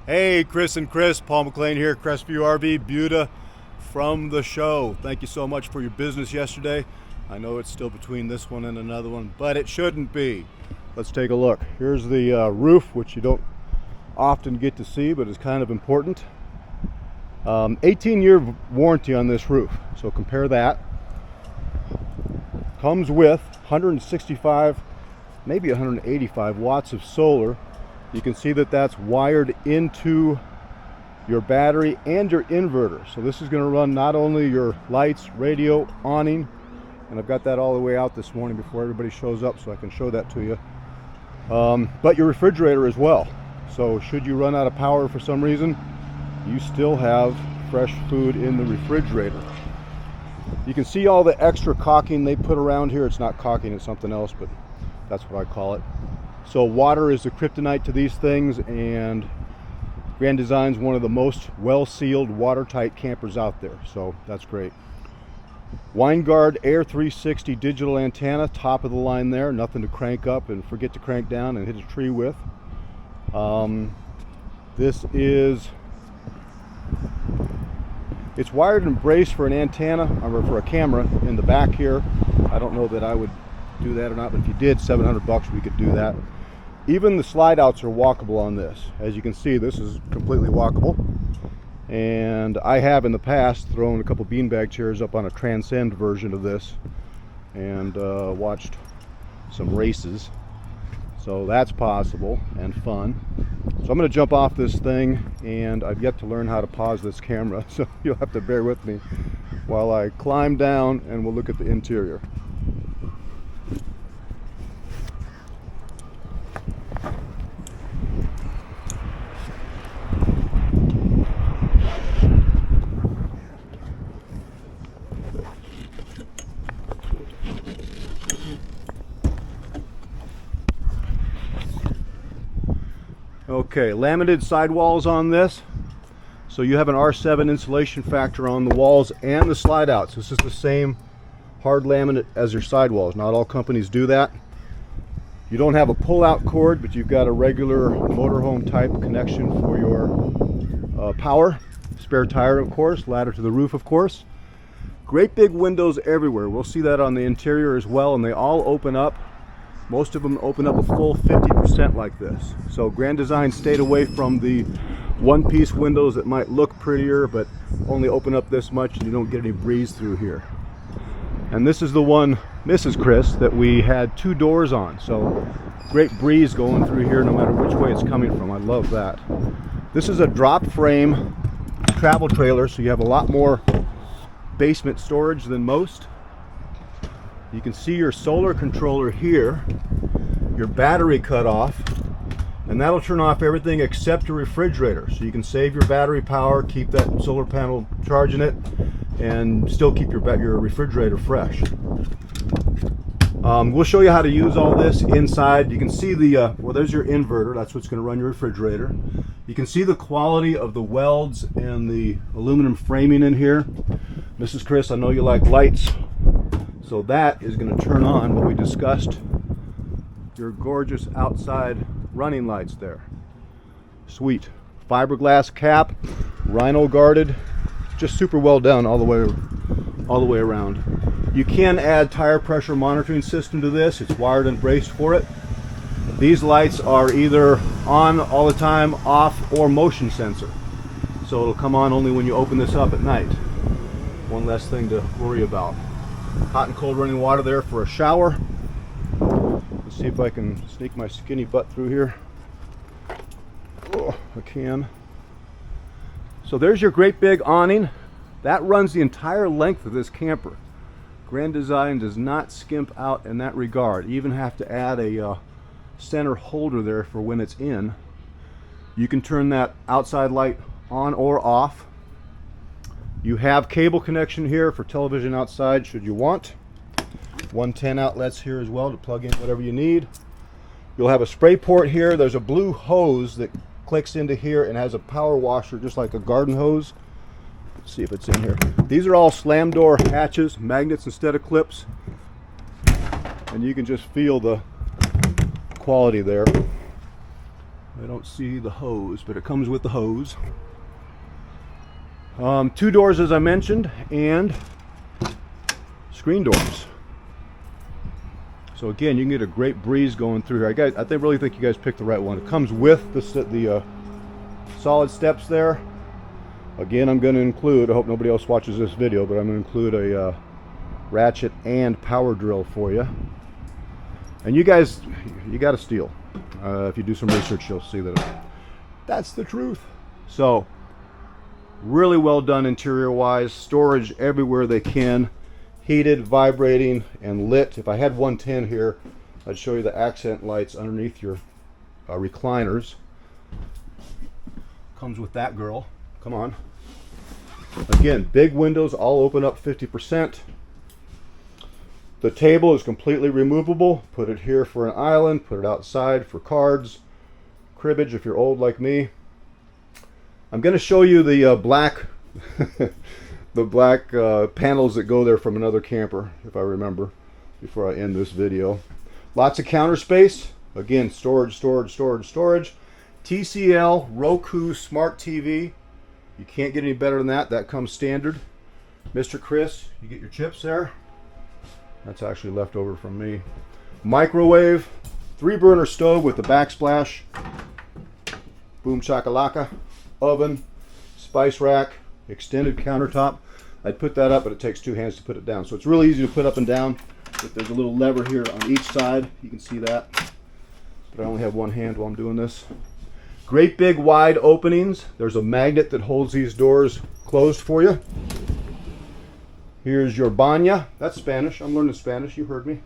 Hey, Chris and Chris, Paul McLean here, Crestview RV, Buda from the show. Thank you so much for your business yesterday. I know it's still between this one and another one, but it shouldn't be. Let's take a look. Here's the roof, which you don't often get to see, but is kind of important. 18-year warranty on this roof, so compare that. Comes with 165, maybe 185 watts of solar. You can see that that's wired into your battery and your inverter. So this is going to run not only your lights, radio, awning, and I've got that all the way out this morning before everybody shows up so I can show that to you, but your refrigerator as well. So should you run out of power for some reason, you still have fresh food in the refrigerator. You can see all the extra caulking they put around here. It's not caulking, it's something else, but that's what I call it. So water is the kryptonite to these things, and Grand Design's one of the most well-sealed, watertight campers out there, so that's great. Winegard Air 360 digital antenna, top of the line there, nothing to crank up and forget to crank down and hit a tree with. It's wired and braced for an antenna, or for a camera in the back here. I don't know that I would do that or not, but if you did, $700 we could do that. Even the slide outs are walkable on this. As you can see, this is completely walkable. And I have in the past thrown a couple beanbag chairs up on a Transcend version of this and watched some races. So that's possible and fun. So I'm going to jump off this thing, and I've yet to learn how to pause this camera, so you'll have to bear with me while I climb down and we'll look at the interior. Okay, laminated sidewalls on this, so you have an R7 insulation factor on the walls and the slide outs. This is the same hard laminate as your sidewalls. Not all companies do that. You don't have a pull-out cord, but you've got a regular motorhome type connection for your power. Spare tire, of course, ladder to the roof, of course. Great big windows everywhere. We'll see that on the interior as well, and they all open up. Most of them open up a full 50% like this. So Grand Design stayed away from the one-piece windows that might look prettier but only open up this much and you don't get any breeze through here. And this is the one, Mrs. Chris, that we had two doors on. So great breeze going through here no matter which way it's coming from. I love that. This is a drop frame travel trailer, so you have a lot more basement storage than most. You can see your solar controller here, your battery cut off, and that'll turn off everything except your refrigerator. So you can save your battery power, keep that solar panel charging it, and still keep your refrigerator fresh. We'll show you how to use all this inside. You can see the, well, there's your inverter. That's what's going to run your refrigerator. You can see the quality of the welds and the aluminum framing in here. Mrs. Chris, I know you like lights. So that is going to turn on what we discussed, your gorgeous outside running lights there. Sweet. Fiberglass cap, rhino guarded, just super well done all the way around. You can add tire pressure monitoring system to this. It's wired and braced for it. These lights are either on all the time, off, or motion sensor. So it'll come on only when you open this up at night. One less thing to worry about. Hot and cold running water there for a shower. Let's see if I can sneak my skinny butt through here. Oh, I can. So there's your great big awning. That runs the entire length of this camper. Grand Design does not skimp out in that regard. You even have to add a center holder there for when it's in. You can turn that outside light on or off. You have cable connection here for television outside should you want. 110 outlets here as well to plug in whatever you need. You'll have a spray port here. There's a blue hose that clicks into here and has a power washer just like a garden hose. Let's see if it's in here. These are all slam door hatches, magnets instead of clips. And you can just feel the quality there. I don't see the hose, but it comes with the hose. 2 doors, as I mentioned, and screen doors. So again, you can get a great breeze going through here. I really think you guys picked the right one. It comes with the solid steps there. Again, I'm going to include, I hope nobody else watches this video, but I'm going to include a ratchet and power drill for you. And you guys, you got to steal. If you do some research, you'll see that that's the truth. So, really well done interior wise. Storage everywhere they can. Heated, vibrating, and lit. If I had 110 here, I'd show you the accent lights underneath your recliners. Comes with that girl. Come on. Again, big windows, all open up 50%. The table is completely removable. Put it here for an island, put it outside for cards, cribbage if you're old like me. I'm going to show you the black the black panels that go there from another camper, if I remember, before I end this video. Lots of counter space. Again, storage, storage, storage, storage. TCL Roku Smart TV. You can't get any better than that. That comes standard. Mr. Chris, you get your chips there. That's actually left over from me. Microwave. 3-burner stove with the backsplash. Boom shakalaka. Oven. Spice rack. Extended countertop. I'd put that up, but it takes 2 hands to put it down. So it's really easy to put up and down. But there's a little lever here on each side. You can see that. But I only have 1 hand while I'm doing this. Great big wide openings. There's a magnet that holds these doors closed for you. Here's your baña. That's Spanish. I'm learning Spanish. You heard me.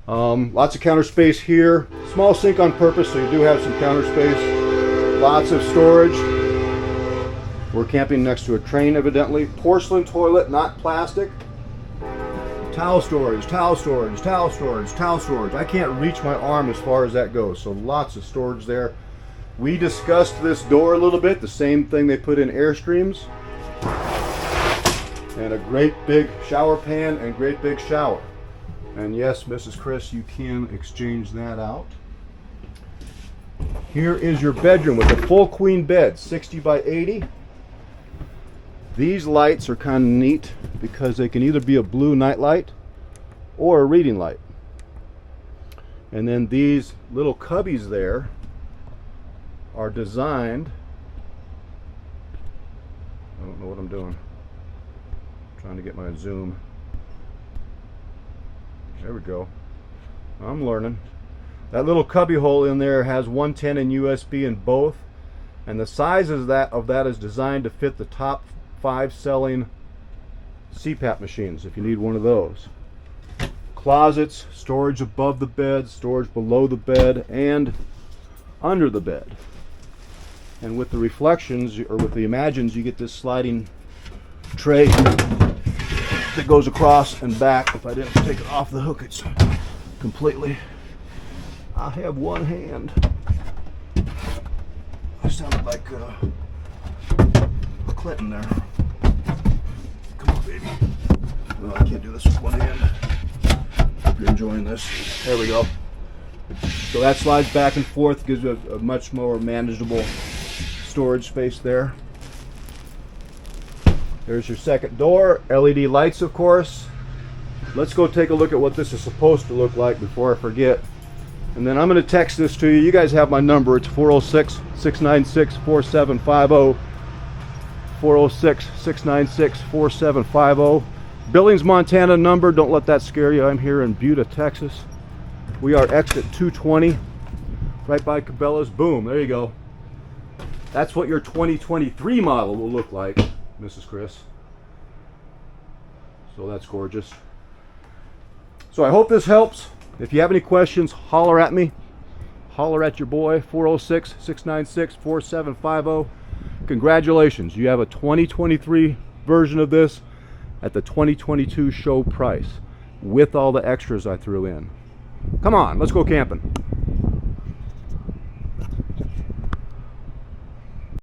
Lots of counter space here. Small sink on purpose, so you do have some counter space. Lots of storage. We're camping next to a train, evidently. Porcelain toilet, not plastic. Towel storage, towel storage, towel storage, towel storage. I can't reach my arm as far as that goes, so lots of storage there. We discussed this door a little bit, the same thing they put in Airstreams. And a great big shower pan and great big shower. And yes, Mrs. Chris, you can exchange that out. Here is your bedroom with a full queen bed, 60 by 80. These lights are kind of neat because they can either be a blue night light or a reading light. And then these little cubbies there are designed, I don't know what I'm doing. I'm trying to get my zoom. There we go. I'm learning. That little cubby hole in there has 110 and USB in both, and the size of that is designed to fit the top 5 selling CPAP machines if you need one of those. Closets, storage above the bed, storage below the bed, and under the bed. And with the reflections, or with the Imagines, you get this sliding tray that goes across and back. If I didn't take it off the hook, it's completely. I have 1 hand. I sounded like Clinton there. Come on, baby. No, I can't do this with 1 hand. Hope you're enjoying this. There we go. So that slides back and forth, gives you a much more manageable storage space there. There's your second door. LED lights, of course. Let's go take a look at what this is supposed to look like before I forget. And then I'm going to text this to you. You guys have my number. It's 406-696-4750. 406-696-4750. Billings, Montana number. Don't let that scare you. I'm here in Buda, Texas. We are exit 220, right by Cabela's. Boom, there you go. That's what your 2023 model will look like, Mrs. Chris. So that's gorgeous. So I hope this helps. If you have any questions, holler at me. Holler at your boy, 406-696-4750. Congratulations, you have a 2023 version of this at the 2022 show price with all the extras I threw in. Come on, let's go camping.